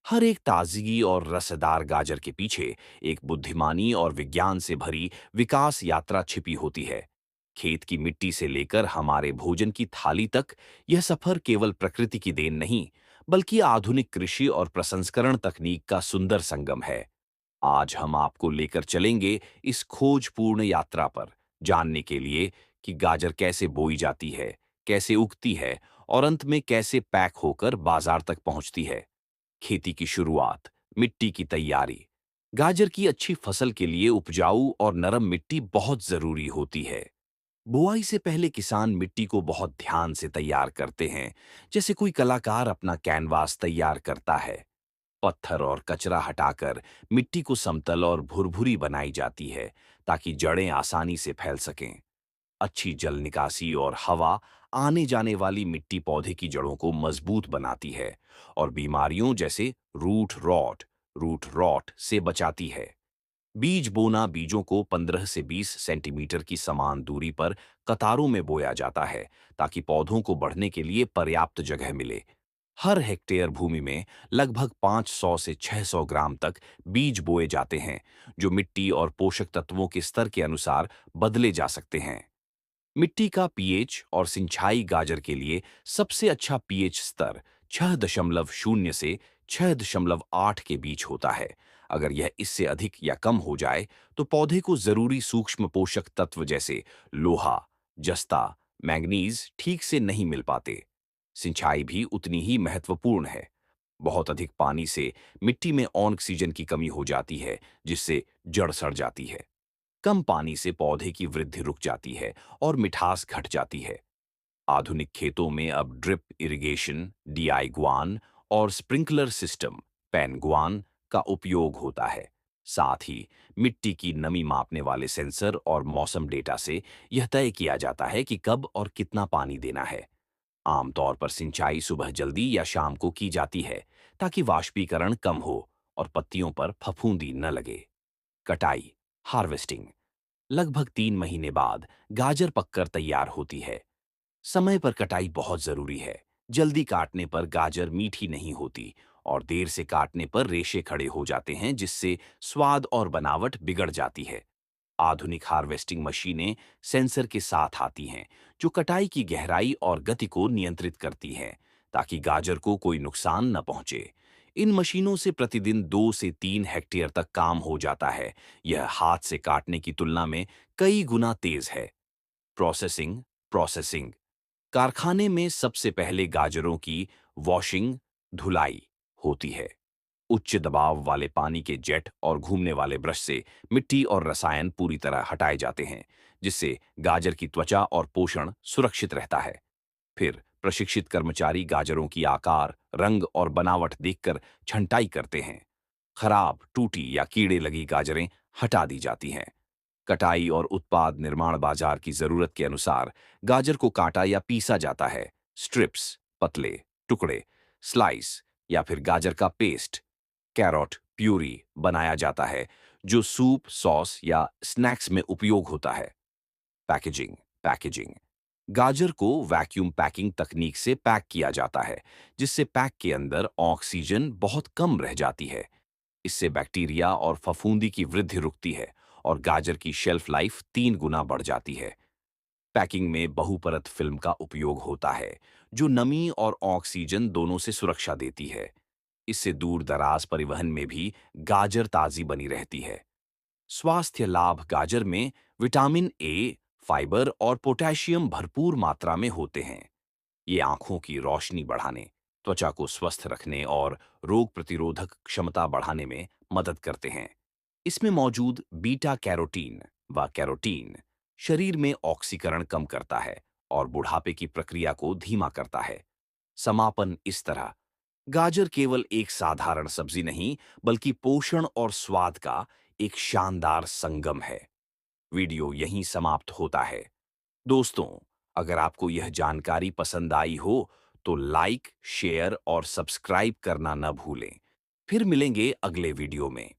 हर एक ताजगी और रसदार गाजर के पीछे एक बुद्धिमानी और विज्ञान से भरी विकास यात्रा छिपी होती है। खेत की मिट्टी से लेकर हमारे भोजन की थाली तक यह सफर केवल प्रकृति की देन नहीं, बल्कि आधुनिक कृषि और प्रसंस्करण तकनीक का सुंदर संगम है। आज हम आपको लेकर चलेंगे इस खोजपूर्ण यात्रा पर, जानने के लिए कि गाजर कैसे बोई जाती है, कैसे उगती है और अंत में कैसे पैक होकर बाजार तक पहुंचती है। खेती की शुरुआत, मिट्टी की तैयारी। गाजर की अच्छी फसल के लिए उपजाऊ और नरम मिट्टी बहुत जरूरी होती है। बुआई से पहले किसान मिट्टी को बहुत ध्यान से तैयार करते हैं, जैसे कोई कलाकार अपना कैनवास तैयार करता है। पत्थर और कचरा हटाकर मिट्टी को समतल और भुरभुरी बनाई जाती है, ताकि जड़ें आसानी से फैल सकें। अच्छी जल निकासी और हवा आने जाने वाली मिट्टी पौधे की जड़ों को मजबूत बनाती है और बीमारियों जैसे रूट रॉट से बचाती है। बीज बोना, बीजों को 15 से 20 सेंटीमीटर की समान दूरी पर कतारों में बोया जाता है, ताकि पौधों को बढ़ने के लिए पर्याप्त जगह मिले। हर हेक्टेयर भूमि में लगभग 500 से 600 ग्राम तक बीज बोए जाते हैं, जो मिट्टी और पोषक तत्वों के स्तर के अनुसार बदले जा सकते हैं। मिट्टी का पीएच और सिंचाई। गाजर के लिए सबसे अच्छा पीएच स्तर 6.0 से 6.8 के बीच होता है। अगर यह इससे अधिक या कम हो जाए, तो पौधे को जरूरी सूक्ष्म पोषक तत्व जैसे लोहा, जस्ता, मैंगनीज ठीक से नहीं मिल पाते। सिंचाई भी उतनी ही महत्वपूर्ण है। बहुत अधिक पानी से मिट्टी में ऑक्सीजन की कमी हो जाती है, जिससे जड़ सड़ जाती है। कम पानी से पौधे की वृद्धि रुक जाती है और मिठास घट जाती है। आधुनिक खेतों में अब ड्रिप इरिगेशन, डीआई और स्प्रिंकलर सिस्टम, पैन का उपयोग होता है। साथ ही मिट्टी की नमी मापने वाले सेंसर और मौसम डेटा से यह तय किया जाता है कि कब और कितना पानी देना है। आमतौर पर सिंचाई सुबह जल्दी या शाम को की जाती है, ताकि वाष्पीकरण कम हो और पत्तियों पर फफूंदी न लगे। कटाई, हार्वेस्टिंग। लगभग 3 महीने बाद गाजर पककर तैयार होती है। समय पर कटाई बहुत जरूरी है। जल्दी काटने पर गाजर मीठी नहीं होती और देर से काटने पर रेशे खड़े हो जाते हैं, जिससे स्वाद और बनावट बिगड़ जाती है। आधुनिक हार्वेस्टिंग मशीनें सेंसर के साथ आती हैं, जो कटाई की गहराई और गति को नियंत्रित करती हैं, ताकि गाजर को कोई नुकसान न पहुंचे। इन मशीनों से प्रतिदिन 2 से 3 हेक्टेयर तक काम हो जाता है। यह हाथ से काटने की तुलना में कई गुना तेज है। प्रोसेसिंग प्रोसेसिंग कारखाने में सबसे पहले गाजरों की वॉशिंग, धुलाई होती है। उच्च दबाव वाले पानी के जेट और घूमने वाले ब्रश से मिट्टी और रसायन पूरी तरह हटाए जाते हैं, जिससे गाजर की त्वचा और पोषण सुरक्षित रहता है। फिर प्रशिक्षित कर्मचारी गाजरों की आकार, रंग और बनावट देखकर छंटाई करते हैं। खराब, टूटी या कीड़े लगी गाजरें हटा दी जाती हैं। कटाई और उत्पाद निर्माण। बाजार की जरूरत के अनुसार गाजर को काटा या पीसा जाता है। स्ट्रिप्स, पतले टुकड़े, स्लाइस या फिर गाजर का पेस्ट, कैरोट प्यूरी बनाया जाता है, जो सूप, सॉस या स्नैक्स में उपयोग होता है। पैकेजिंग पैकेजिंग गाजर को वैक्यूम पैकिंग तकनीक से पैक किया जाता है, जिससे पैक के अंदर ऑक्सीजन बहुत कम रह जाती है। इससे बैक्टीरिया और फफूंदी की वृद्धि रुकती है और गाजर की शेल्फ लाइफ 3 गुना बढ़ जाती है। पैकिंग में बहुपरत फिल्म का उपयोग होता है, जो नमी और ऑक्सीजन दोनों से सुरक्षा देती है। इससे दूर दराज परिवहन में भी गाजर ताजी बनी रहती है। स्वास्थ्य लाभ। गाजर में विटामिन ए, फाइबर और पोटेशियम भरपूर मात्रा में होते हैं। ये आंखों की रोशनी बढ़ाने, त्वचा को स्वस्थ रखने और रोग प्रतिरोधक क्षमता बढ़ाने में मदद करते हैं। इसमें मौजूद बीटा कैरोटीन व कैरोटीन शरीर में ऑक्सीकरण कम करता है और बुढ़ापे की प्रक्रिया को धीमा करता है। समापन इस तरह: गाजर केवल एक साधारण सब्जी नहीं, बल्कि पोषण और स्वाद का एक शानदार संगम है। वीडियो यहीं समाप्त होता है। दोस्तों, अगर आपको यह जानकारी पसंद आई हो, तो लाइक, शेयर और सब्सक्राइब करना न भूलें। फिर मिलेंगे अगले वीडियो में।